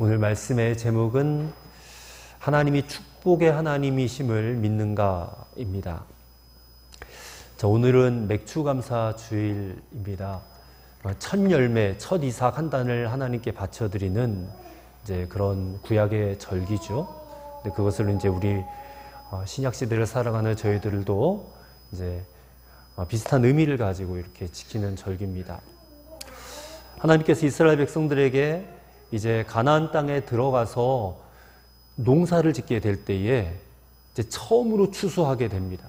오늘 말씀의 제목은 하나님이 축복의 하나님이심을 믿는가입니다. 자, 오늘은 맥추감사 주일입니다. 첫 열매, 첫 이삭 한 단을 하나님께 바쳐드리는 이제 그런 구약의 절기죠. 근데 그것을 이제 우리 신약 시대를 살아가는 저희들도 이제 비슷한 의미를 가지고 이렇게 지키는 절기입니다. 하나님께서 이스라엘 백성들에게 이제 가나안 땅에 들어가서 농사를 짓게 될 때에 이제 처음으로 추수하게 됩니다.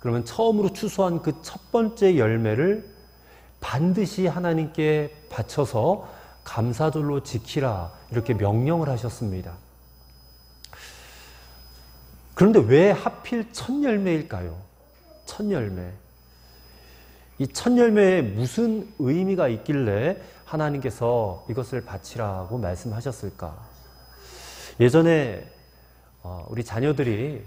그러면 처음으로 추수한 그 첫 번째 열매를 반드시 하나님께 바쳐서 감사절로 지키라 이렇게 명령을 하셨습니다. 그런데 왜 하필 첫 열매일까요? 첫 열매. 이 첫 열매에 무슨 의미가 있길래 하나님께서 이것을 바치라고 말씀하셨을까? 예전에 우리 자녀들이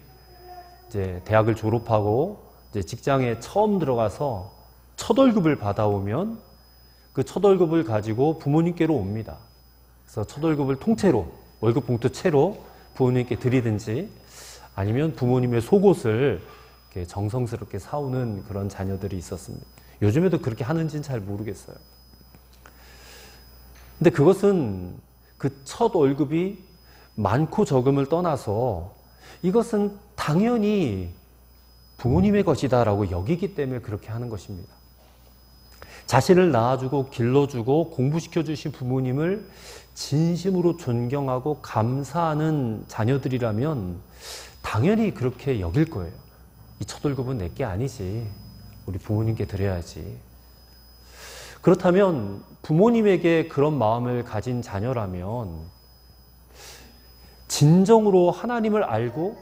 이제 대학을 졸업하고 이제 직장에 처음 들어가서 첫 월급을 받아오면 그 첫 월급을 가지고 부모님께로 옵니다. 그래서 첫 월급을 통째로 월급 봉투 채로 부모님께 드리든지 아니면 부모님의 속옷을 이렇게 정성스럽게 사오는 그런 자녀들이 있었습니다. 요즘에도 그렇게 하는지는 잘 모르겠어요. 근데 그것은 그 첫 월급이 많고 적음을 떠나서 이것은 당연히 부모님의 것이다라고 여기기 때문에 그렇게 하는 것입니다. 자신을 낳아주고 길러주고 공부시켜주신 부모님을 진심으로 존경하고 감사하는 자녀들이라면 당연히 그렇게 여길 거예요. 이 첫 월급은 내게 아니지. 우리 부모님께 드려야지. 그렇다면 부모님에게 그런 마음을 가진 자녀라면 진정으로 하나님을 알고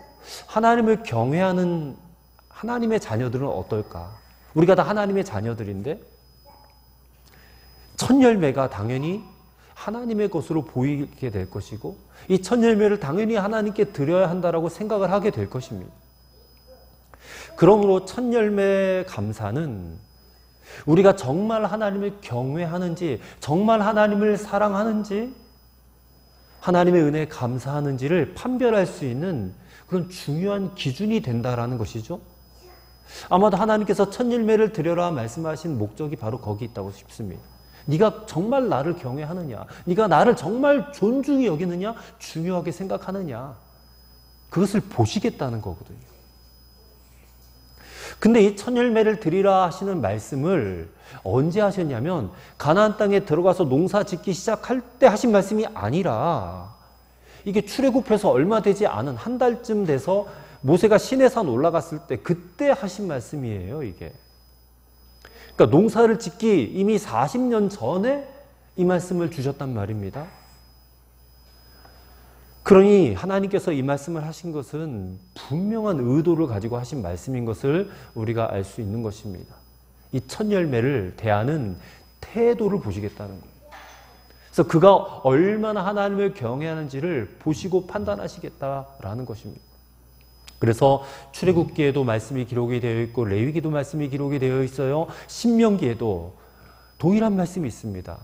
하나님을 경외하는 하나님의 자녀들은 어떨까? 우리가 다 하나님의 자녀들인데 첫 열매가 당연히 하나님의 것으로 보이게 될 것이고 이 첫 열매를 당연히 하나님께 드려야 한다라고 생각을 하게 될 것입니다. 그러므로 첫 열매 감사는 우리가 정말 하나님을 경외하는지 정말 하나님을 사랑하는지 하나님의 은혜에 감사하는지를 판별할 수 있는 그런 중요한 기준이 된다라는 것이죠. 아마도 하나님께서 첫 열매를 드려라 말씀하신 목적이 바로 거기 있다고 싶습니다. 네가 정말 나를 경외하느냐, 네가 나를 정말 존중히 여기느냐, 중요하게 생각하느냐, 그것을 보시겠다는 거거든요. 근데 이 첫 열매를 드리라 하시는 말씀을 언제 하셨냐면 가나안 땅에 들어가서 농사 짓기 시작할 때 하신 말씀이 아니라 이게 출애굽해서 얼마 되지 않은 한 달쯤 돼서 모세가 시내산 올라갔을 때 그때 하신 말씀이에요, 이게. 그러니까 농사를 짓기 이미 40년 전에 이 말씀을 주셨단 말입니다. 그러니 하나님께서 이 말씀을 하신 것은 분명한 의도를 가지고 하신 말씀인 것을 우리가 알 수 있는 것입니다. 이 첫 열매를 대하는 태도를 보시겠다는 거예요. 그래서 그가 얼마나 하나님을 경외하는지를 보시고 판단하시겠다라는 것입니다. 그래서 출애굽기에도 말씀이 기록이 되어 있고 레위기도 말씀이 기록이 되어 있어요. 신명기에도 동일한 말씀이 있습니다.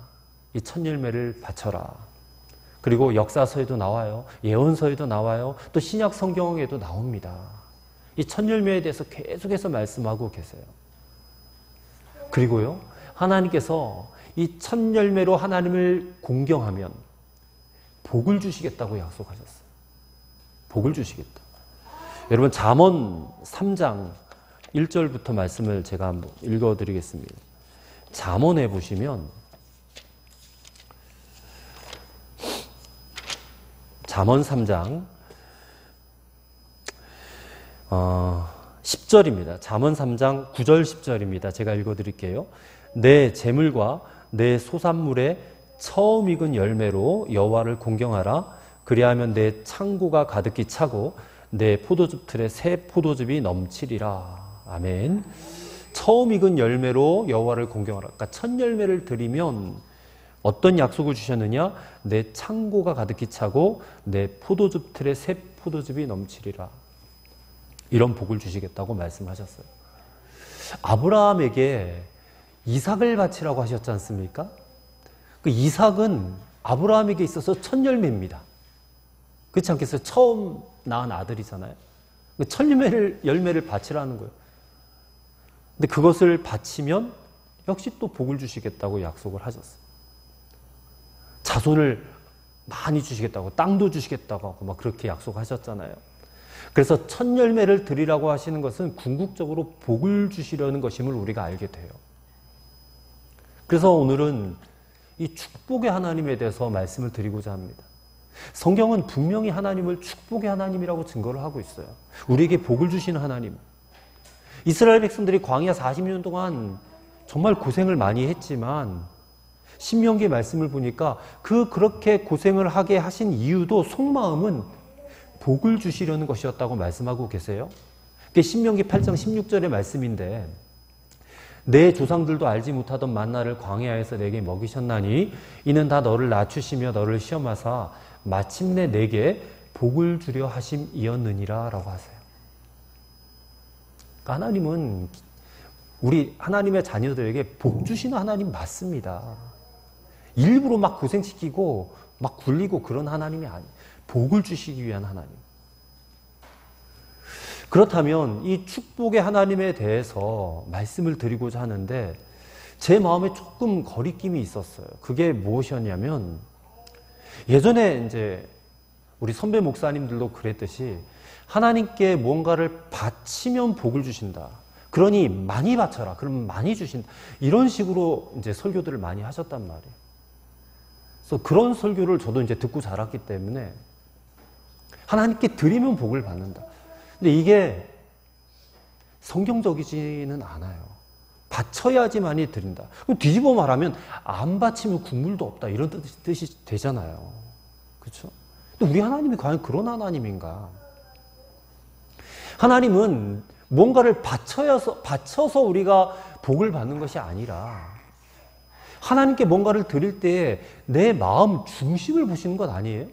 이 첫 열매를 바쳐라. 그리고 역사서에도 나와요. 예언서에도 나와요. 또 신약 성경에도 나옵니다. 이 첫 열매에 대해서 계속해서 말씀하고 계세요. 그리고요, 하나님께서 이 첫 열매로 하나님을 공경하면 복을 주시겠다고 약속하셨어요. 복을 주시겠다. 여러분, 잠언 3장 1절부터 말씀을 제가 한번 읽어드리겠습니다. 잠언에 보시면 잠언 3장 10절입니다. 잠언 3장 9절 10절입니다. 제가 읽어드릴게요. 내 재물과 내 소산물의 처음 익은 열매로 여호와를 공경하라. 그리하면 내 창고가 가득히 차고 내 포도즙 틀에 새 포도즙이 넘치리라. 아멘. 처음 익은 열매로 여호와를 공경하라. 그러니까 첫 열매를 드리면 어떤 약속을 주셨느냐? 내 창고가 가득히 차고 내 포도즙 틀에 새 포도즙이 넘치리라. 이런 복을 주시겠다고 말씀하셨어요. 아브라함에게 이삭을 바치라고 하셨지 않습니까? 그 이삭은 아브라함에게 있어서 첫 열매입니다. 그렇지 않겠어요? 처음 낳은 아들이잖아요. 첫 열매를 바치라는 거예요. 근데 그것을 바치면 역시 또 복을 주시겠다고 약속을 하셨어요. 자손을 많이 주시겠다고, 땅도 주시겠다고 하고 막 그렇게 약속하셨잖아요. 그래서 첫 열매를 드리라고 하시는 것은 궁극적으로 복을 주시려는 것임을 우리가 알게 돼요. 그래서 오늘은 이 축복의 하나님에 대해서 말씀을 드리고자 합니다. 성경은 분명히 하나님을 축복의 하나님이라고 증거를 하고 있어요. 우리에게 복을 주시는 하나님. 이스라엘 백성들이 광야 40년 동안 정말 고생을 많이 했지만 신명기 말씀을 보니까 그렇게 고생을 하게 하신 이유도 속마음은 복을 주시려는 것이었다고 말씀하고 계세요. 그게 신명기 8장 16절의 말씀인데 내 조상들도 알지 못하던 만나를 광야에서 내게 먹이셨나니 이는 다 너를 낮추시며 너를 시험하사 마침내 내게 복을 주려 하심이었느니라 라고 하세요. 그러니까 하나님은 우리 하나님의 자녀들에게 복 주시는 하나님 맞습니다. 일부러 막 고생시키고 막 굴리고 그런 하나님이 아니에요. 복을 주시기 위한 하나님. 그렇다면 이 축복의 하나님에 대해서 말씀을 드리고자 하는데 제 마음에 조금 거리낌이 있었어요. 그게 무엇이었냐면 예전에 이제 우리 선배 목사님들도 그랬듯이 하나님께 뭔가를 바치면 복을 주신다. 그러니 많이 바쳐라. 그러면 많이 주신다. 이런 식으로 이제 설교들을 많이 하셨단 말이에요. 그래서 그런 설교를 저도 이제 듣고 자랐기 때문에 하나님께 드리면 복을 받는다. 근데 이게 성경적이지는 않아요. 바쳐야지만이 드린다. 그럼 뒤집어 말하면 안 바치면 국물도 없다. 이런 뜻이 되잖아요. 그렇죠? 근데 우리 하나님이 과연 그런 하나님인가? 하나님은 뭔가를 바쳐서 우리가 복을 받는 것이 아니라 하나님께 뭔가를 드릴 때 내 마음 중심을 보시는 것 아니에요?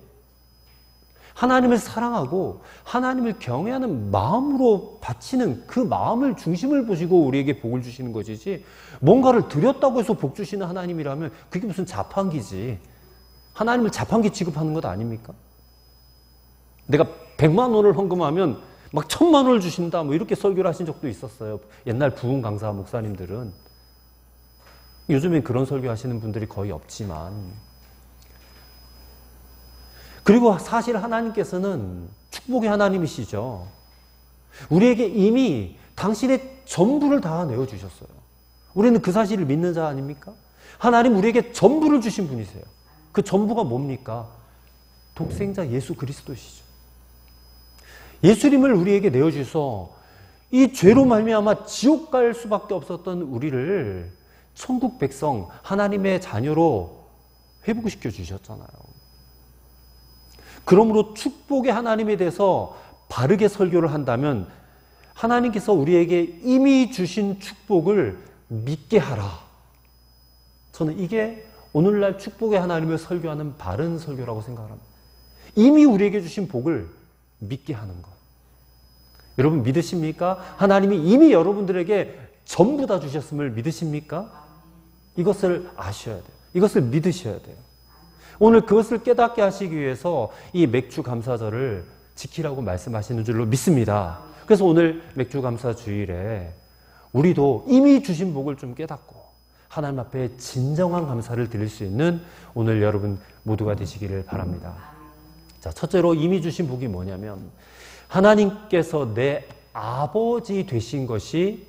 하나님을 사랑하고 하나님을 경외하는 마음으로 바치는 그 마음을 중심을 보시고 우리에게 복을 주시는 것이지 뭔가를 드렸다고 해서 복 주시는 하나님이라면 그게 무슨 자판기지. 하나님을 자판기 취급하는 것 아닙니까? 내가 100만 원을 헌금하면 막 1000만 원을 주신다 뭐 이렇게 설교를 하신 적도 있었어요. 옛날 부흥 강사 목사님들은. 요즘엔 그런 설교 하시는 분들이 거의 없지만 그리고 사실 하나님께서는 축복의 하나님이시죠. 우리에게 이미 당신의 전부를 다 내어주셨어요. 우리는 그 사실을 믿는 자 아닙니까? 하나님 우리에게 전부를 주신 분이세요. 그 전부가 뭡니까? 독생자 예수 그리스도시죠. 예수님을 우리에게 내어주셔서 이 죄로 말미암아 지옥 갈 수밖에 없었던 우리를 천국 백성 하나님의 자녀로 회복시켜 주셨잖아요. 그러므로 축복의 하나님에 대해서 바르게 설교를 한다면 하나님께서 우리에게 이미 주신 축복을 믿게 하라. 저는 이게 오늘날 축복의 하나님을 설교하는 바른 설교라고 생각합니다. 이미 우리에게 주신 복을 믿게 하는 것. 여러분 믿으십니까? 하나님이 이미 여러분들에게 전부 다 주셨음을 믿으십니까? 이것을 아셔야 돼요. 이것을 믿으셔야 돼요. 오늘 그것을 깨닫게 하시기 위해서 이 맥주 감사절을 지키라고 말씀하시는 줄로 믿습니다. 그래서 오늘 맥주 감사 주일에 우리도 이미 주신 복을 좀 깨닫고 하나님 앞에 진정한 감사를 드릴 수 있는 오늘 여러분 모두가 되시기를 바랍니다. 자, 첫째로 이미 주신 복이 뭐냐면 하나님께서 내 아버지 되신 것이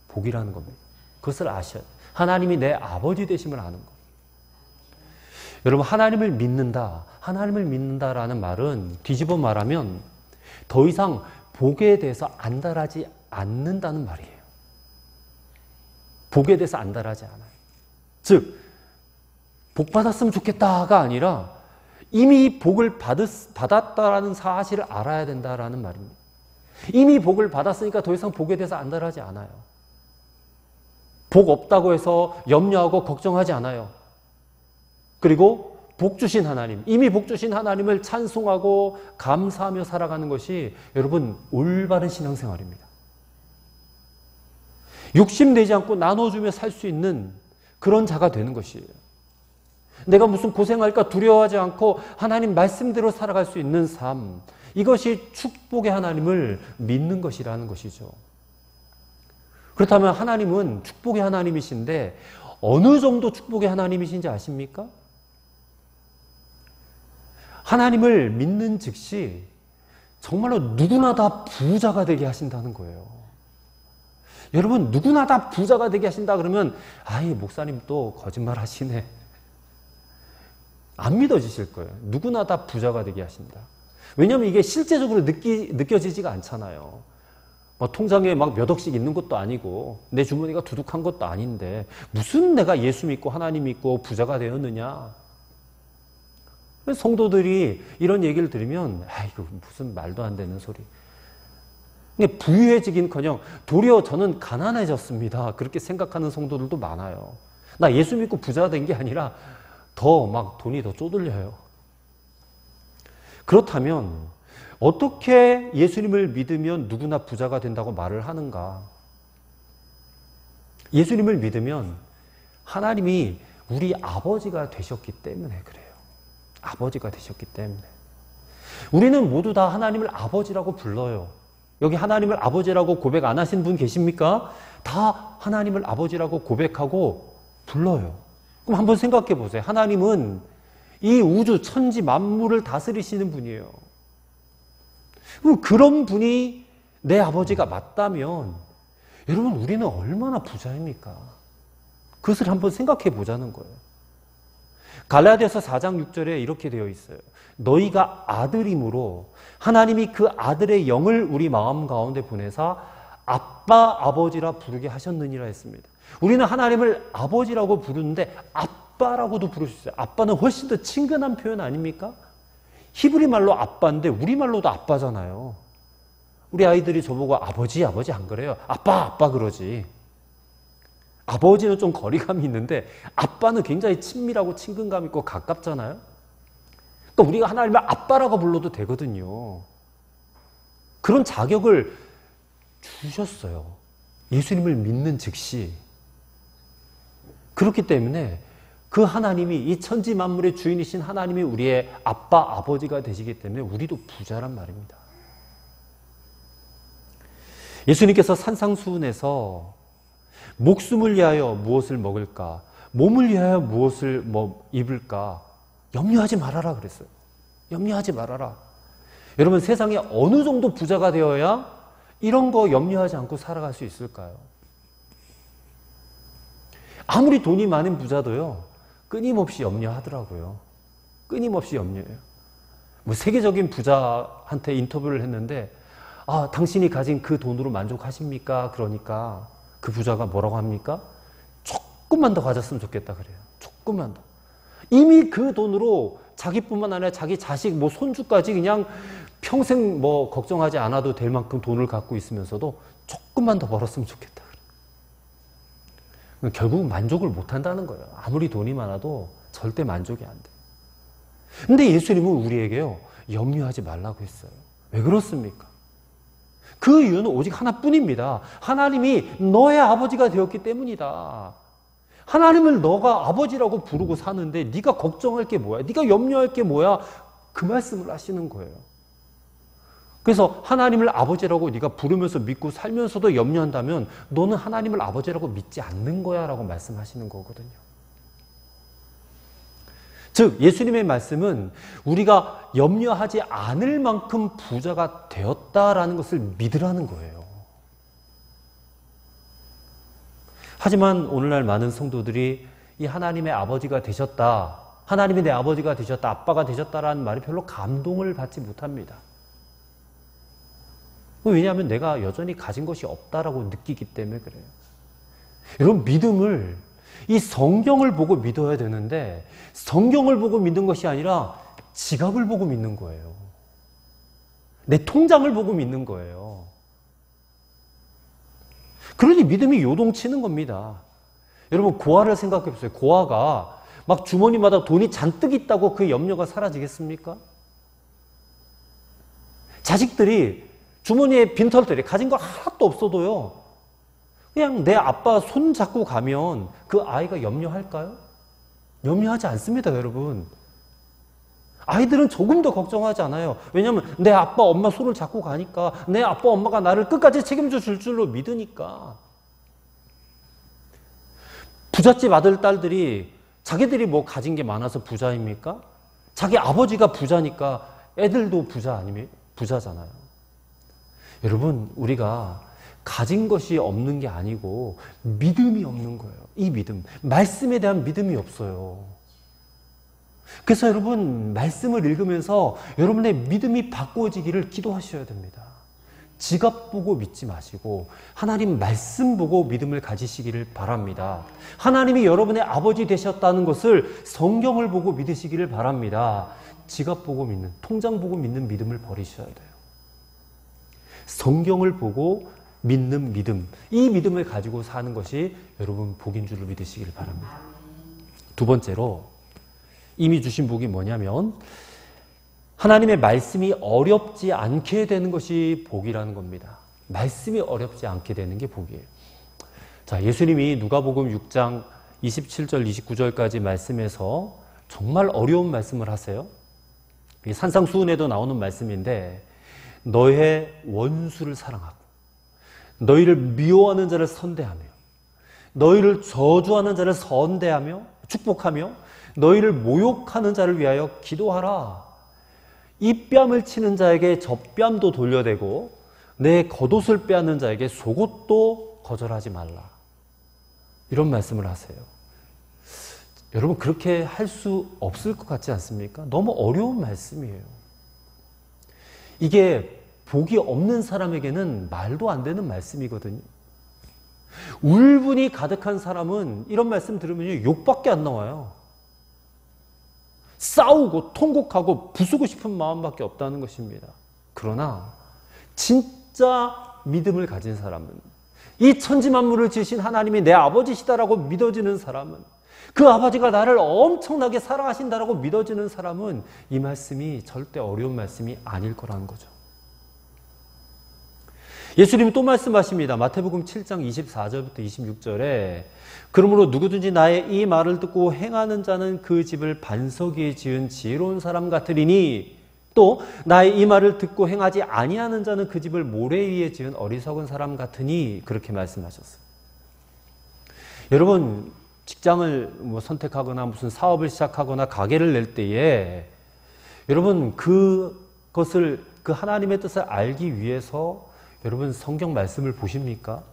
복이라는 겁니다. 그것을 아셔야 돼요. 하나님이 내 아버지 되심을 아는 것. 여러분 하나님을 믿는다. 하나님을 믿는다라는 말은 뒤집어 말하면 더 이상 복에 대해서 안달하지 않는다는 말이에요. 복에 대해서 안달하지 않아요. 즉 복 받았으면 좋겠다가 아니라 이미 복을 받았다라는 사실을 알아야 된다라는 말입니다. 이미 복을 받았으니까 더 이상 복에 대해서 안달하지 않아요. 복 없다고 해서 염려하고 걱정하지 않아요. 그리고 복 주신 하나님, 이미 복 주신 하나님을 찬송하고 감사하며 살아가는 것이 여러분 올바른 신앙생활입니다. 욕심내지 않고 나눠주며 살 수 있는 그런 자가 되는 것이에요. 내가 무슨 고생할까 두려워하지 않고 하나님 말씀대로 살아갈 수 있는 삶. 이것이 축복의 하나님을 믿는 것이라는 것이죠. 그렇다면 하나님은 축복의 하나님이신데 어느 정도 축복의 하나님이신지 아십니까? 하나님을 믿는 즉시 정말로 누구나 다 부자가 되게 하신다는 거예요. 여러분, 누구나 다 부자가 되게 하신다 그러면 아이, 목사님 또 거짓말 하시네. 안 믿어지실 거예요. 누구나 다 부자가 되게 하신다. 왜냐하면 이게 실제적으로 느껴지지가 않잖아요. 통장에 막 몇 억씩 있는 것도 아니고 내 주머니가 두둑한 것도 아닌데 무슨 내가 예수 믿고 하나님 믿고 부자가 되었느냐. 성도들이 이런 얘기를 들으면 이거 무슨 말도 안 되는 소리. 부유해지긴커녕 도리어 저는 가난해졌습니다. 그렇게 생각하는 성도들도 많아요. 나 예수 믿고 부자가 된 게 아니라 더 막 돈이 더 쪼들려요. 그렇다면 어떻게 예수님을 믿으면 누구나 부자가 된다고 말을 하는가? 예수님을 믿으면 하나님이 우리 아버지가 되셨기 때문에 그래요. 아버지가 되셨기 때문에. 우리는 모두 다 하나님을 아버지라고 불러요. 여기 하나님을 아버지라고 고백 안 하신 분 계십니까? 다 하나님을 아버지라고 고백하고 불러요. 그럼 한번 생각해 보세요. 하나님은 이 우주 천지 만물을 다스리시는 분이에요. 그런 분이 내 아버지가 맞다면 여러분, 우리는 얼마나 부자입니까? 그것을 한번 생각해 보자는 거예요. 갈라디아서 4장 6절에 이렇게 되어 있어요. 너희가 아들임으로 하나님이 그 아들의 영을 우리 마음 가운데 보내사 아빠 아버지라 부르게 하셨느니라 했습니다. 우리는 하나님을 아버지라고 부르는데 아빠라고도 부를 수 있어요. 아빠는 훨씬 더 친근한 표현 아닙니까? 히브리 말로 아빠인데 우리 말로도 아빠잖아요. 우리 아이들이 저보고 아버지 아버지 안 그래요. 아빠 아빠 그러지. 아버지는 좀 거리감이 있는데 아빠는 굉장히 친밀하고 친근감 있고 가깝잖아요. 그러니까 우리가 하나님을 아빠라고 불러도 되거든요. 그런 자격을 주셨어요. 예수님을 믿는 즉시. 그렇기 때문에 그 하나님이, 이 천지 만물의 주인이신 하나님이 우리의 아빠, 아버지가 되시기 때문에 우리도 부자란 말입니다. 예수님께서 산상수훈에서 목숨을 위하여 무엇을 먹을까? 몸을 위하여 무엇을 입을까? 염려하지 말아라 그랬어요. 염려하지 말아라. 여러분, 세상에 어느 정도 부자가 되어야 이런 거 염려하지 않고 살아갈 수 있을까요? 아무리 돈이 많은 부자도요, 끊임없이 염려하더라고요. 끊임없이 염려해요. 세계적인 부자한테 인터뷰를 했는데, 당신이 가진 그 돈으로 만족하십니까? 그러니까 그 부자가 뭐라고 합니까? 조금만 더 가졌으면 좋겠다 그래요. 조금만 더. 이미 그 돈으로 자기뿐만 아니라 자기 자식, 손주까지 그냥 평생 걱정하지 않아도 될 만큼 돈을 갖고 있으면서도 조금만 더 벌었으면 좋겠다 그래요. 결국 만족을 못 한다는 거예요. 아무리 돈이 많아도 절대 만족이 안 돼요. 근데 예수님은 우리에게요, 염려하지 말라고 했어요. 왜 그렇습니까? 그 이유는 오직 하나뿐입니다. 하나님이 너의 아버지가 되었기 때문이다. 하나님을 너가 아버지라고 부르고 사는데 네가 걱정할 게 뭐야? 네가 염려할 게 뭐야? 그 말씀을 하시는 거예요. 그래서 하나님을 아버지라고 네가 부르면서 믿고 살면서도 염려한다면 너는 하나님을 아버지라고 믿지 않는 거야 라고 말씀하시는 거거든요. 즉 예수님의 말씀은 우리가 염려하지 않을 만큼 부자가 되었다라는 것을 믿으라는 거예요. 하지만 오늘날 많은 성도들이 이 하나님의 아버지가 되셨다, 하나님이 내 아버지가 되셨다, 아빠가 되셨다라는 말에 별로 감동을 받지 못합니다. 왜냐하면 내가 여전히 가진 것이 없다라고 느끼기 때문에 그래요. 여러분, 믿음을 이 성경을 보고 믿어야 되는데 성경을 보고 믿는 것이 아니라 지갑을 보고 믿는 거예요. 내 통장을 보고 믿는 거예요. 그러니 믿음이 요동치는 겁니다. 여러분, 고아를 생각해 보세요. 고아가 막 주머니마다 돈이 잔뜩 있다고 그 염려가 사라지겠습니까? 자식들이 주머니에 빈털터리 가진 거 하나도 없어도요, 그냥 내 아빠 손 잡고 가면 그 아이가 염려할까요? 염려하지 않습니다, 여러분. 아이들은 조금 더 걱정하지 않아요. 왜냐하면 내 아빠, 엄마 손을 잡고 가니까, 내 아빠, 엄마가 나를 끝까지 책임져 줄 줄로 믿으니까. 부잣집 아들, 딸들이 자기들이 뭐 가진 게 많아서 부자입니까? 자기 아버지가 부자니까 애들도 부자잖아요. 여러분, 우리가 가진 것이 없는 게 아니고 믿음이 없는 거예요. 이 믿음, 말씀에 대한 믿음이 없어요. 그래서 여러분, 말씀을 읽으면서 여러분의 믿음이 바꾸어지기를 기도하셔야 됩니다. 지갑 보고 믿지 마시고 하나님 말씀 보고 믿음을 가지시기를 바랍니다. 하나님이 여러분의 아버지 되셨다는 것을 성경을 보고 믿으시기를 바랍니다. 지갑 보고 믿는, 통장 보고 믿는 믿음을 버리셔야 돼요. 성경을 보고 믿는 믿음, 이 믿음을 가지고 사는 것이 여러분 복인 줄로 믿으시기를 바랍니다. 두 번째로 이미 주신 복이 뭐냐면 하나님의 말씀이 어렵지 않게 되는 것이 복이라는 겁니다. 말씀이 어렵지 않게 되는 게 복이에요. 자, 예수님이 누가복음 6장 27절 29절까지 말씀에서 정말 어려운 말씀을 하세요. 산상수훈에도 나오는 말씀인데 너의 원수를 사랑하고 너희를 미워하는 자를 선대하며 너희를 저주하는 자를 선대하며 축복하며 너희를 모욕하는 자를 위하여 기도하라. 이 뺨을 치는 자에게 젖뺨도 돌려대고 내 겉옷을 빼앗는 자에게 속옷도 거절하지 말라. 이런 말씀을 하세요. 여러분, 그렇게 할 수 없을 것 같지 않습니까? 너무 어려운 말씀이에요. 이게 복이 없는 사람에게는 말도 안 되는 말씀이거든요. 울분이 가득한 사람은 이런 말씀 들으면 욕밖에 안 나와요. 싸우고 통곡하고 부수고 싶은 마음밖에 없다는 것입니다. 그러나 진짜 믿음을 가진 사람은, 이 천지만물을 지으신 하나님이 내 아버지시다라고 믿어지는 사람은, 그 아버지가 나를 엄청나게 사랑하신다라고 믿어지는 사람은 이 말씀이 절대 어려운 말씀이 아닐 거라는 거죠. 예수님이 또 말씀하십니다. 마태복음 7장 24절부터 26절에 그러므로 누구든지 나의 이 말을 듣고 행하는 자는 그 집을 반석 위에 지은 지혜로운 사람 같으리니 또 나의 이 말을 듣고 행하지 아니하는 자는 그 집을 모래 위에 지은 어리석은 사람 같으니 그렇게 말씀하셨어요. 여러분, 직장을 선택하거나 무슨 사업을 시작하거나 가게를 낼 때에 여러분 그것을 그 하나님의 뜻을 알기 위해서 여러분 성경 말씀을 보십니까?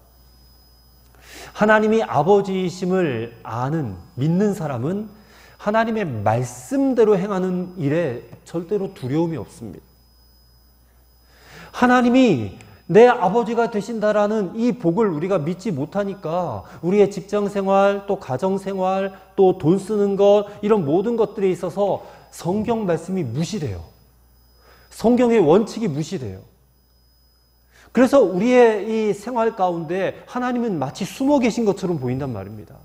하나님이 아버지이심을 아는, 믿는 사람은 하나님의 말씀대로 행하는 일에 절대로 두려움이 없습니다. 하나님이 내 아버지가 되신다라는 이 복을 우리가 믿지 못하니까 우리의 직장생활, 또 가정생활, 또 돈 쓰는 것, 이런 모든 것들에 있어서 성경 말씀이 무시돼요. 성경의 원칙이 무시돼요. 그래서 우리의 이 생활 가운데 하나님은 마치 숨어 계신 것처럼 보인단 말입니다.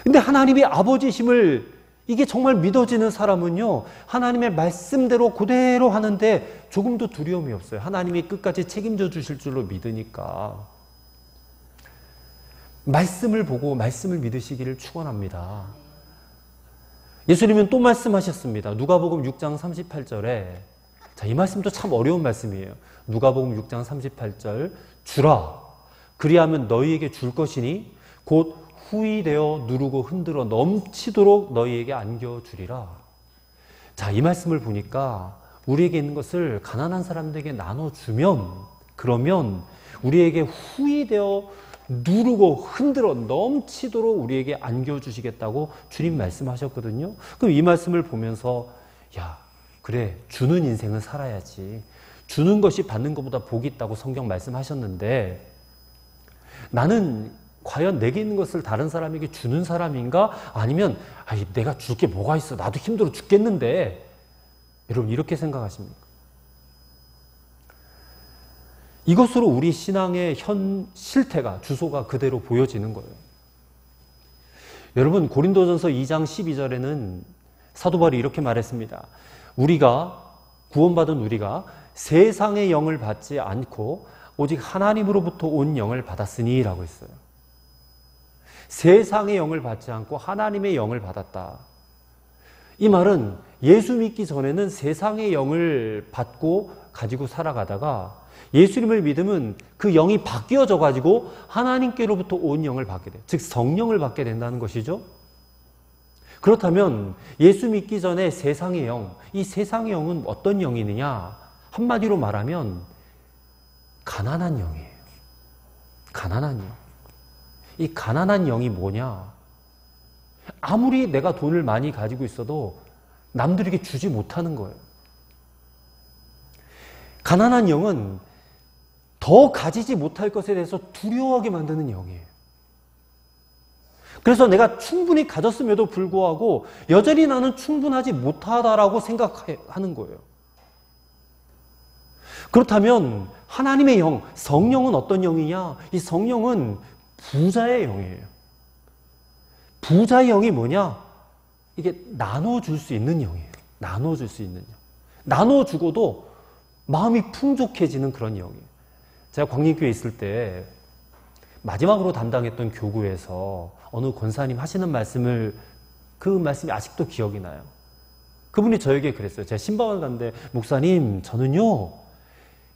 근데 하나님이 아버지심을 이게 정말 믿어지는 사람은요, 하나님의 말씀대로 그대로 하는데 조금도 두려움이 없어요. 하나님이 끝까지 책임져 주실 줄로 믿으니까. 말씀을 보고 말씀을 믿으시기를 축원합니다. 예수님은 또 말씀하셨습니다. 누가복음 6장 38절에 자, 이 말씀도 참 어려운 말씀이에요. 누가복음 6장 38절 주라 그리하면 너희에게 줄 것이니 곧 후이되어 누르고 흔들어 넘치도록 너희에게 안겨주리라. 자, 이 말씀을 보니까 우리에게 있는 것을 가난한 사람들에게 나눠주면 그러면 우리에게 후이되어 누르고 흔들어 넘치도록 우리에게 안겨주시겠다고 주님 말씀하셨거든요. 그럼 이 말씀을 보면서 야, 그래, 주는 인생은 살아야지. 주는 것이 받는 것보다 복이 있다고 성경 말씀하셨는데 나는 과연 내게 있는 것을 다른 사람에게 주는 사람인가? 아니면 내가 줄 게 뭐가 있어? 나도 힘들어 죽겠는데. 여러분 이렇게 생각하십니까? 이것으로 우리 신앙의 현 실태가 주소가 그대로 보여지는 거예요. 여러분 고린도전서 2장 12절에는 사도 바울이 이렇게 말했습니다. 우리가 구원받은 우리가 세상의 영을 받지 않고 오직 하나님으로부터 온 영을 받았으니 라고 했어요. 세상의 영을 받지 않고 하나님의 영을 받았다. 이 말은 예수 믿기 전에는 세상의 영을 받고 가지고 살아가다가 예수님을 믿으면 그 영이 바뀌어져 가지고 하나님께로부터 온 영을 받게 돼. 즉 성령을 받게 된다는 것이죠. 그렇다면 예수 믿기 전에 세상의 영, 이 세상의 영은 어떤 영이느냐? 한마디로 말하면 가난한 영이에요. 가난한 영. 이 가난한 영이 뭐냐? 아무리 내가 돈을 많이 가지고 있어도 남들에게 주지 못하는 거예요. 가난한 영은 더 가지지 못할 것에 대해서 두려워하게 만드는 영이에요. 그래서 내가 충분히 가졌음에도 불구하고 여전히 나는 충분하지 못하다라고 생각하는 거예요. 그렇다면 하나님의 영, 성령은 어떤 영이냐? 이 성령은 부자의 영이에요. 부자의 영이 뭐냐? 이게 나눠줄 수 있는 영이에요. 나눠줄 수 있는 영. 나눠주고도 마음이 풍족해지는 그런 영이에요. 제가 광림교회에 있을 때 마지막으로 담당했던 교구에서 어느 권사님 하시는 말씀을, 그 말씀이 아직도 기억이 나요. 그분이 저에게 그랬어요. 제가 신방을 갔는데, 목사님, 저는요,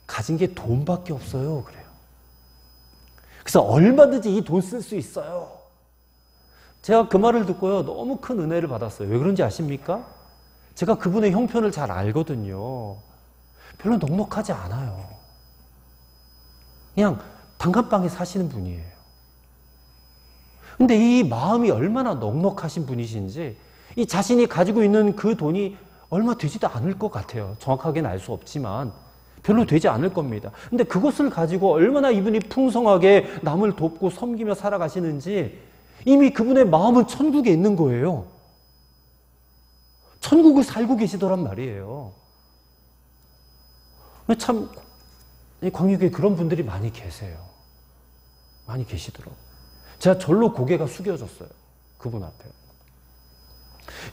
가진 게 돈밖에 없어요. 그래요. 그래서 얼마든지 이 돈 쓸 수 있어요. 제가 그 말을 듣고요, 너무 큰 은혜를 받았어요. 왜 그런지 아십니까? 제가 그분의 형편을 잘 알거든요. 별로 넉넉하지 않아요. 그냥 단칸방에 사시는 분이에요. 근데 이 마음이 얼마나 넉넉하신 분이신지, 이 자신이 가지고 있는 그 돈이 얼마 되지도 않을 것 같아요. 정확하게는 알 수 없지만 별로 되지 않을 겁니다. 근데 그것을 가지고 얼마나 이분이 풍성하게 남을 돕고 섬기며 살아가시는지, 이미 그분의 마음은 천국에 있는 거예요. 천국을 살고 계시더란 말이에요. 참 광유교에 그런 분들이 많이 계세요. 많이 계시더라고요. 제가 절로 고개가 숙여졌어요. 그분 앞에.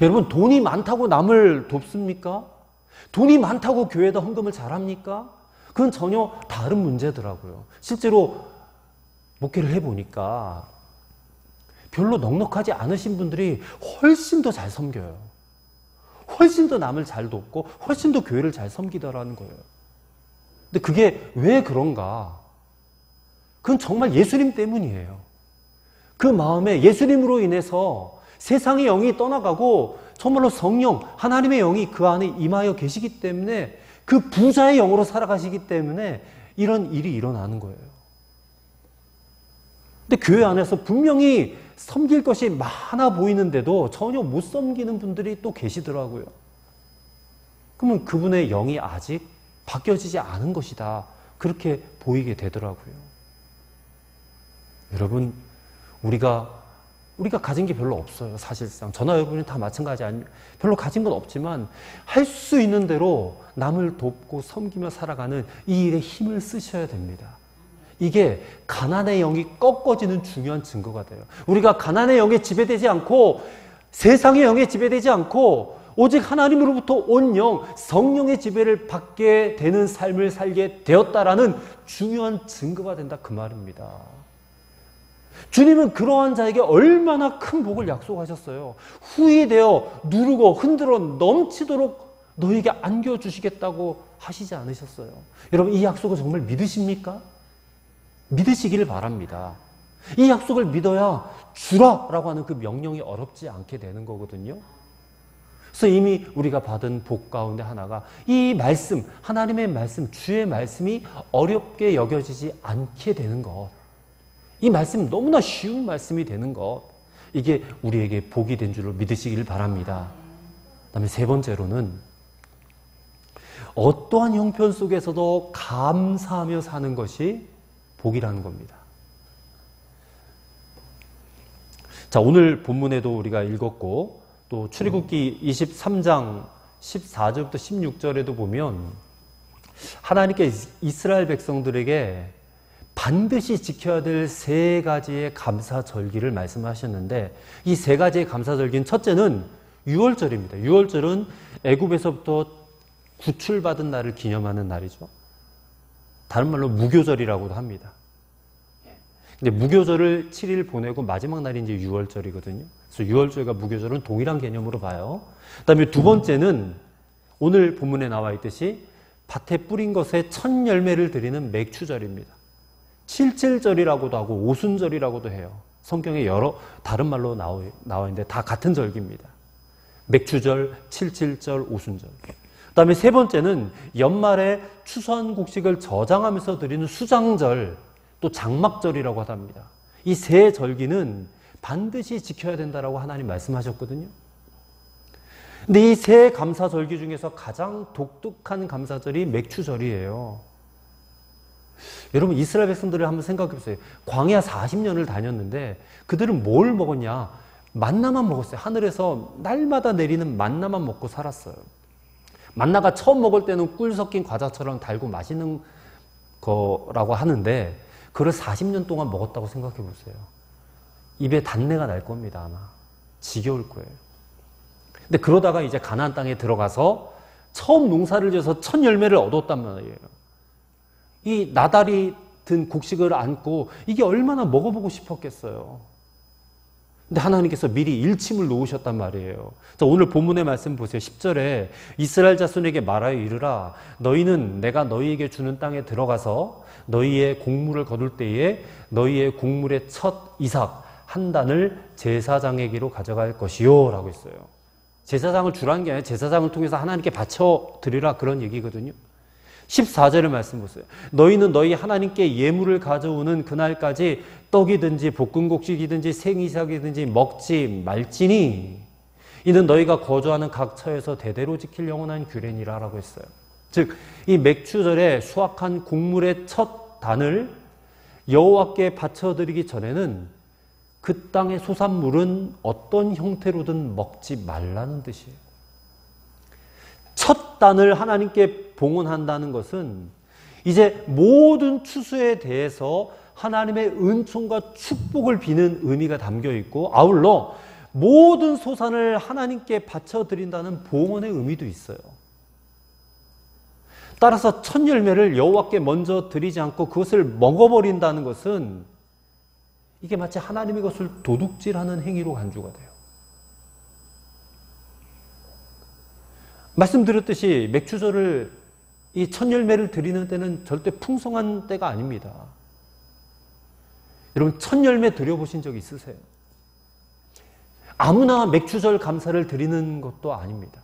여러분, 돈이 많다고 남을 돕습니까? 돈이 많다고 교회에다 헌금을 잘합니까? 그건 전혀 다른 문제더라고요. 실제로 목회를 해보니까 별로 넉넉하지 않으신 분들이 훨씬 더 잘 섬겨요. 훨씬 더 남을 잘 돕고 훨씬 더 교회를 잘 섬기더라는 거예요. 근데 그게 왜 그런가? 그건 정말 예수님 때문이에요. 그 마음에 예수님으로 인해서 세상의 영이 떠나가고 정말로 성령, 하나님의 영이 그 안에 임하여 계시기 때문에, 그 부자의 영으로 살아가시기 때문에 이런 일이 일어나는 거예요. 근데 교회 안에서 분명히 섬길 것이 많아 보이는데도 전혀 못 섬기는 분들이 또 계시더라고요. 그러면 그분의 영이 아직 바뀌어지지 않은 것이다, 그렇게 보이게 되더라고요. 여러분, 우리가 가진 게 별로 없어요. 사실상 저나 여러분이 다 마찬가지 아니, 별로 가진 건 없지만 할 수 있는 대로 남을 돕고 섬기며 살아가는 이 일에 힘을 쓰셔야 됩니다. 이게 가난의 영이 꺾어지는 중요한 증거가 돼요. 우리가 가난의 영에 지배되지 않고 세상의 영에 지배되지 않고 오직 하나님으로부터 온 영, 성령의 지배를 받게 되는 삶을 살게 되었다라는 중요한 증거가 된다, 그 말입니다. 주님은 그러한 자에게 얼마나 큰 복을 약속하셨어요. 후히 되어 누르고 흔들어 넘치도록 너에게 안겨주시겠다고 하시지 않으셨어요. 여러분, 이 약속을 정말 믿으십니까? 믿으시기를 바랍니다. 이 약속을 믿어야 주라라고 하는 그 명령이 어렵지 않게 되는 거거든요. 그래서 이미 우리가 받은 복 가운데 하나가 이 말씀, 하나님의 말씀, 주의 말씀이 어렵게 여겨지지 않게 되는 것. 이 말씀은 너무나 쉬운 말씀이 되는 것. 이게 우리에게 복이 된 줄로 믿으시기를 바랍니다. 그다음에 세 번째로는 어떠한 형편 속에서도 감사하며 사는 것이 복이라는 겁니다. 자, 오늘 본문에도 우리가 읽었고 또 출애굽기 23장 14절부터 16절에도 보면 하나님께 이스라엘 백성들에게 반드시 지켜야 될 세 가지의 감사절기를 말씀하셨는데, 이 세 가지의 감사절기는 첫째는 유월절입니다. 유월절은 애굽에서부터 구출받은 날을 기념하는 날이죠. 다른 말로 무교절이라고도 합니다. 근데 무교절을 7일 보내고 마지막 날이 이제 유월절이거든요. 그래서 유월절과 무교절은 동일한 개념으로 봐요. 그 다음에 두 번째는 오늘 본문에 나와 있듯이 밭에 뿌린 것에 첫 열매를 드리는 맥추절입니다. 칠칠절이라고도 하고 오순절이라고도 해요. 성경에 여러 다른 말로 나와 있는데 다 같은 절기입니다. 맥추절, 칠칠절, 오순절. 그 다음에 세 번째는 연말에 추수한 곡식을 저장하면서 드리는 수장절, 또 장막절이라고 합니다. 이 세 절기는 반드시 지켜야 된다라고 하나님 말씀하셨거든요. 근데 이 세 감사절기 중에서 가장 독특한 감사절이 맥추절이에요. 여러분 이스라엘 백성들을 한번 생각해 보세요. 광야 40년을 다녔는데 그들은 뭘 먹었냐? 만나만 먹었어요. 하늘에서 날마다 내리는 만나만 먹고 살았어요. 만나가 처음 먹을 때는 꿀 섞인 과자처럼 달고 맛있는 거라고 하는데 그걸 40년 동안 먹었다고 생각해 보세요. 입에 단내가 날 겁니다. 아마 지겨울 거예요. 근데 그러다가 이제 가나안 땅에 들어가서 처음 농사를 지어서 첫 열매를 얻었단 말이에요. 이 나달이 든 곡식을 안고 이게 얼마나 먹어보고 싶었겠어요. 근데 하나님께서 미리 일침을 놓으셨단 말이에요. 자, 오늘 본문의 말씀 보세요. 10절에 이스라엘 자손에게 말하여 이르라. 너희는 내가 너희에게 주는 땅에 들어가서 너희의 곡물을 거둘 때에 너희의 곡물의 첫 이삭 한 단을 제사장에게로 가져갈 것이요 라고 했어요. 제사장을 주라는 게 아니라 제사장을 통해서 하나님께 바쳐드리라 그런 얘기거든요. 14절의 말씀 보세요. 너희는 너희 하나님께 예물을 가져오는 그날까지 떡이든지 볶은 곡식이든지 생이삭이든지 먹지 말지니 이는 너희가 거주하는 각 처에서 대대로 지킬 영원한 규례니라 라고 했어요. 즉 이 맥추절에 수확한 곡물의 첫 단을 여호와께 바쳐드리기 전에는 그 땅의 소산물은 어떤 형태로든 먹지 말라는 뜻이에요. 첫 단을 하나님께 봉헌한다는 것은 이제 모든 추수에 대해서 하나님의 은총과 축복을 비는 의미가 담겨 있고 아울러 모든 소산을 하나님께 바쳐드린다는 봉헌의 의미도 있어요. 따라서 첫 열매를 여호와께 먼저 드리지 않고 그것을 먹어버린다는 것은 이게 마치 하나님의 것을 도둑질하는 행위로 간주가 돼요. 말씀드렸듯이 맥추절을 이 첫 열매를 드리는 때는 절대 풍성한 때가 아닙니다. 여러분 첫 열매 드려보신 적 있으세요? 아무나 맥추절 감사를 드리는 것도 아닙니다.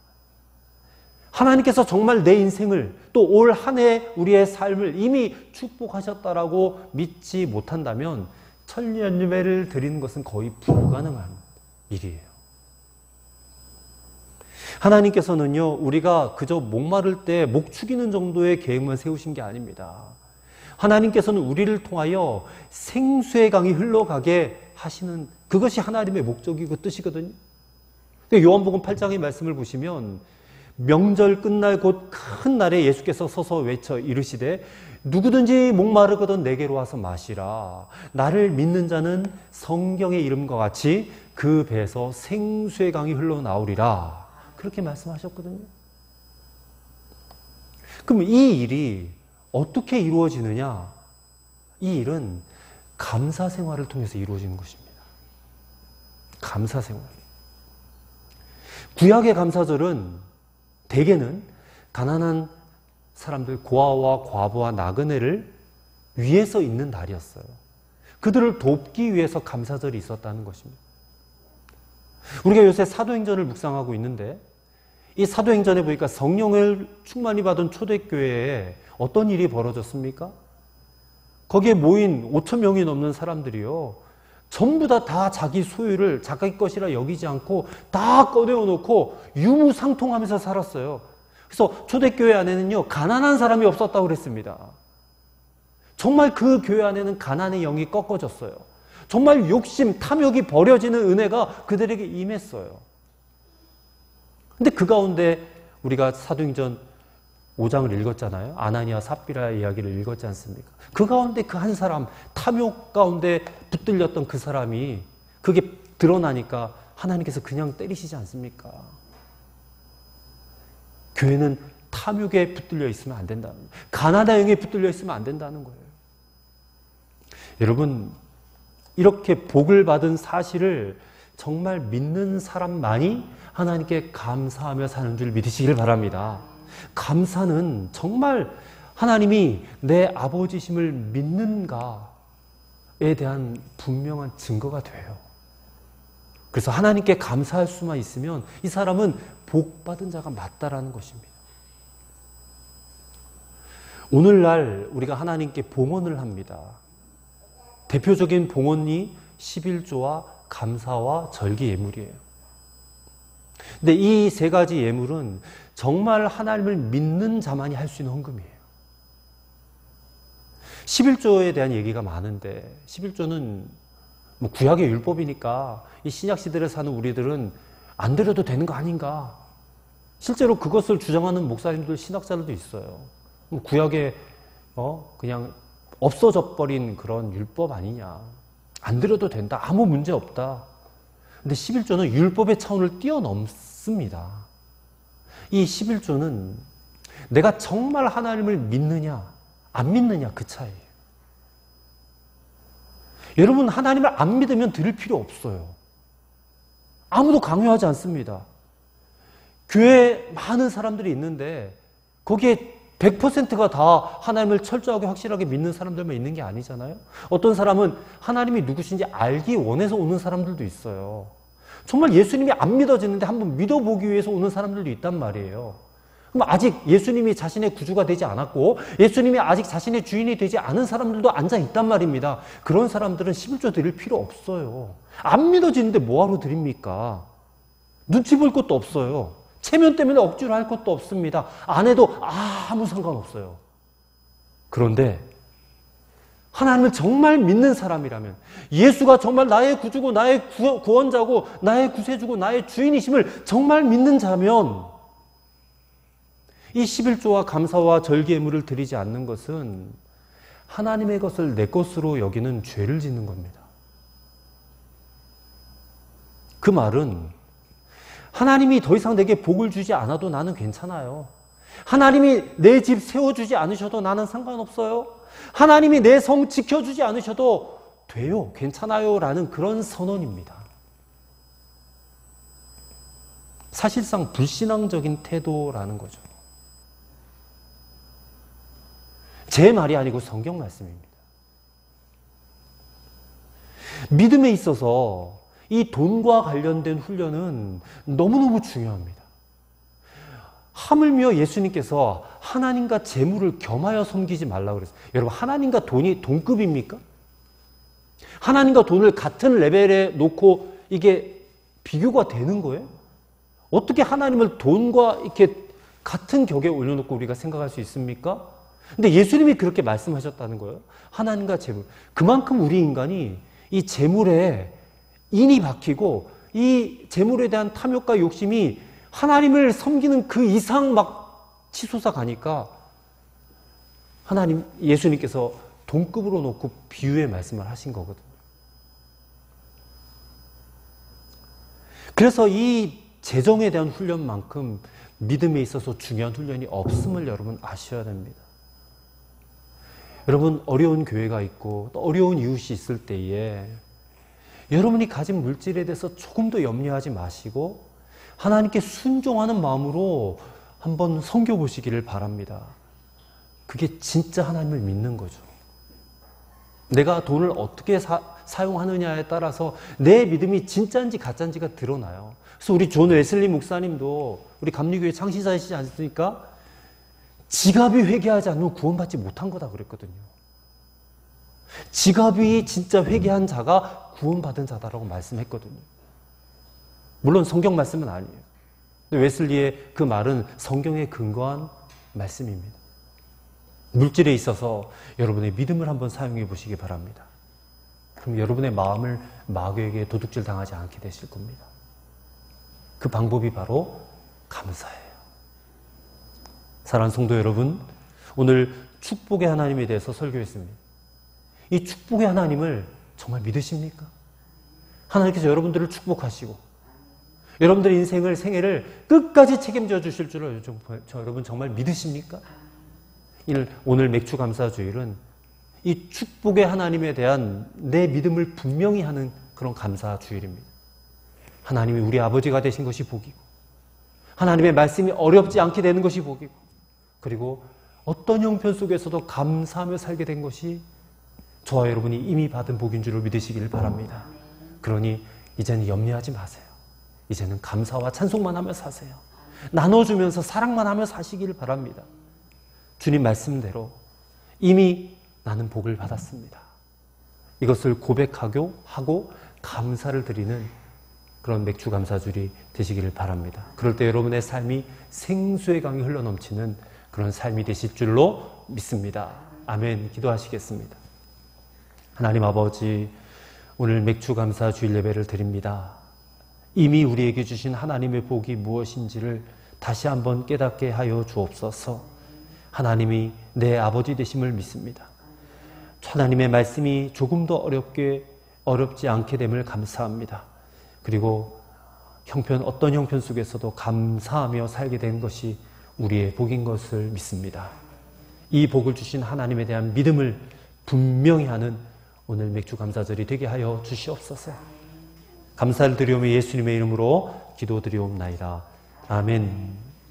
하나님께서 정말 내 인생을 또 올 한 해 우리의 삶을 이미 축복하셨다라고 믿지 못한다면 첫 열매를 드리는 것은 거의 불가능한 일이에요. 하나님께서는요, 우리가 그저 목마를 때 목 축이는 정도의 계획만 세우신 게 아닙니다. 하나님께서는 우리를 통하여 생수의 강이 흘러가게 하시는 그것이 하나님의 목적이고 뜻이거든요. 요한복음 8장의 말씀을 보시면 명절 끝날 곧 큰 날에 예수께서 서서 외쳐 이르시되 누구든지 목마르거든 내게로 와서 마시라. 나를 믿는 자는 성경의 이름과 같이 그 배에서 생수의 강이 흘러나오리라. 그렇게 말씀하셨거든요. 그럼 이 일이 어떻게 이루어지느냐? 이 일은 감사 생활을 통해서 이루어지는 것입니다. 감사 생활. 구약의 감사절은 대개는 가난한 사람들, 고아와 과부와 나그네를 위해서 있는 날이었어요. 그들을 돕기 위해서 감사절이 있었다는 것입니다. 우리가 요새 사도행전을 묵상하고 있는데 이 사도행전에 보니까 성령을 충만히 받은 초대교회에 어떤 일이 벌어졌습니까? 거기에 모인 5천 명이 넘는 사람들이요. 전부 다 자기 소유를 자기 것이라 여기지 않고 다 꺼내어놓고 유무상통하면서 살았어요. 그래서 초대교회 안에는요, 가난한 사람이 없었다고 그랬습니다. 정말 그 교회 안에는 가난의 영이 꺾어졌어요. 정말 욕심, 탐욕이 버려지는 은혜가 그들에게 임했어요. 근데 그 가운데 우리가 사도행전 5장을 읽었잖아요. 아나니아 삽비라 이야기를 읽었지 않습니까? 그 가운데 그 한 사람, 탐욕 가운데 붙들렸던 그 사람이 그게 드러나니까 하나님께서 그냥 때리시지 않습니까? 교회는 탐욕에 붙들려 있으면 안 된다는 거예요. 가난의 영에 붙들려 있으면 안 된다는 거예요. 여러분, 이렇게 복을 받은 사실을 정말 믿는 사람만이 하나님께 감사하며 사는 줄 믿으시길 바랍니다. 감사는 정말 하나님이 내 아버지심을 믿는가에 대한 분명한 증거가 돼요. 그래서 하나님께 감사할 수만 있으면 이 사람은 복 받은 자가 맞다라는 것입니다. 오늘날 우리가 하나님께 봉헌을 합니다. 대표적인 봉헌이 11조와 감사와 절기 예물이에요. 근데 이 세 가지 예물은 정말 하나님을 믿는 자만이 할 수 있는 헌금이에요. 11조에 대한 얘기가 많은데 11조는 뭐 구약의 율법이니까 이 신약 시대를 사는 우리들은 안 드려도 되는 거 아닌가? 실제로 그것을 주장하는 목사님들, 신학자들도 있어요. 구약에 그냥 없어져 버린 그런 율법 아니냐? 안 드려도 된다. 아무 문제 없다. 근데 11조는 율법의 차원을 뛰어넘습니다. 이 11조는 내가 정말 하나님을 믿느냐, 안 믿느냐 그 차이예요. 여러분, 하나님을 안 믿으면 드릴 필요 없어요. 아무도 강요하지 않습니다. 교회에 많은 사람들이 있는데 거기에 100%가 다 하나님을 철저하게 확실하게 믿는 사람들만 있는 게 아니잖아요. 어떤 사람은 하나님이 누구신지 알기 원해서 오는 사람들도 있어요. 정말 예수님이 안 믿어지는데 한번 믿어보기 위해서 오는 사람들도 있단 말이에요. 그럼 아직 예수님이 자신의 구주가 되지 않았고 예수님이 아직 자신의 주인이 되지 않은 사람들도 앉아 있단 말입니다. 그런 사람들은 11조 드릴 필요 없어요. 안 믿어지는데 뭐하러 드립니까? 눈치 볼 것도 없어요. 체면 때문에 억지로 할 것도 없습니다. 안 해도 아무 상관없어요. 그런데 하나님을 정말 믿는 사람이라면, 예수가 정말 나의 구주고 나의 구원자고 나의 구세주고 나의 주인이심을 정말 믿는 자면 이 11조와 감사와 절기 예물을 드리지 않는 것은 하나님의 것을 내 것으로 여기는 죄를 짓는 겁니다. 그 말은 하나님이 더 이상 내게 복을 주지 않아도 나는 괜찮아요. 하나님이 내 집 세워주지 않으셔도 나는 상관없어요. 하나님이 내 성 지켜주지 않으셔도 돼요. 괜찮아요. 라는 그런 선언입니다. 사실상 불신앙적인 태도라는 거죠. 제 말이 아니고 성경 말씀입니다. 믿음에 있어서 이 돈과 관련된 훈련은 너무너무 중요합니다. 하물며 예수님께서 하나님과 재물을 겸하여 섬기지 말라고 그랬어요. 여러분, 하나님과 돈이 동급입니까? 하나님과 돈을 같은 레벨에 놓고 이게 비교가 되는 거예요? 어떻게 하나님을 돈과 이렇게 같은 격에 올려놓고 우리가 생각할 수 있습니까? 근데 예수님이 그렇게 말씀하셨다는 거예요. 하나님과 재물. 그만큼 우리 인간이 이 재물에 인이 박히고 이 재물에 대한 탐욕과 욕심이 하나님을 섬기는 그 이상 막 치솟아 가니까 예수님께서 동급으로 놓고 비유의 말씀을 하신 거거든요. 그래서 이 재정에 대한 훈련만큼 믿음에 있어서 중요한 훈련이 없음을 여러분 아셔야 됩니다. 여러분, 어려운 교회가 있고 또 어려운 이웃이 있을 때에 여러분이 가진 물질에 대해서 조금 더 염려하지 마시고 하나님께 순종하는 마음으로 한번 섬겨보시기를 바랍니다. 그게 진짜 하나님을 믿는 거죠. 내가 돈을 어떻게 사용하느냐에 따라서 내 믿음이 진짜인지 가짜인지가 드러나요. 그래서 우리 존 웨슬리 목사님도 우리 감리교회 창시자이시지 않습니까? 지갑이 회개하지 않으면 구원받지 못한 거다 그랬거든요. 지갑이 진짜 회개한 자가 구원받은 자다라고 말씀했거든요. 물론 성경 말씀은 아니에요. 근데 웨슬리의 그 말은 성경에 근거한 말씀입니다. 물질에 있어서 여러분의 믿음을 한번 사용해 보시기 바랍니다. 그럼 여러분의 마음을 마귀에게 도둑질 당하지 않게 되실 겁니다. 그 방법이 바로 감사예요. 사랑하는 성도 여러분, 오늘 축복의 하나님에 대해서 설교했습니다. 이 축복의 하나님을 정말 믿으십니까? 하나님께서 여러분들을 축복하시고 여러분들의 인생을, 생애를 끝까지 책임져 주실 줄을 여러분 정말 믿으십니까? 오늘 맥추 감사 주일은 이 축복의 하나님에 대한 내 믿음을 분명히 하는 그런 감사 주일입니다. 하나님이 우리 아버지가 되신 것이 복이고, 하나님의 말씀이 어렵지 않게 되는 것이 복이고, 그리고 어떤 형편 속에서도 감사하며 살게 된 것이 저와 여러분이 이미 받은 복인 줄을 믿으시길 바랍니다. 그러니 이제는 염려하지 마세요. 이제는 감사와 찬송만 하며 사세요. 나눠주면서 사랑만 하며 사시길 바랍니다. 주님 말씀대로 이미 나는 복을 받았습니다. 이것을 고백하고 감사를 드리는 그런 맥주 감사주일이 되시기를 바랍니다. 그럴 때 여러분의 삶이 생수의 강이 흘러넘치는 그런 삶이 되실 줄로 믿습니다. 아멘. 기도하시겠습니다. 하나님 아버지, 오늘 맥주 감사 주일 예배를 드립니다. 이미 우리에게 주신 하나님의 복이 무엇인지를 다시 한번 깨닫게 하여 주옵소서. 하나님이 내 아버지 되심을 믿습니다. 하나님의 말씀이 조금 더 어렵지 않게 됨을 감사합니다. 그리고 어떤 형편 속에서도 감사하며 살게 된 것이 우리의 복인 것을 믿습니다. 이 복을 주신 하나님에 대한 믿음을 분명히 하는 오늘 맥주 감사절이 되게 하여 주시옵소서. 감사를 드리오며 예수님의 이름으로 기도드리옵나이다. 아멘.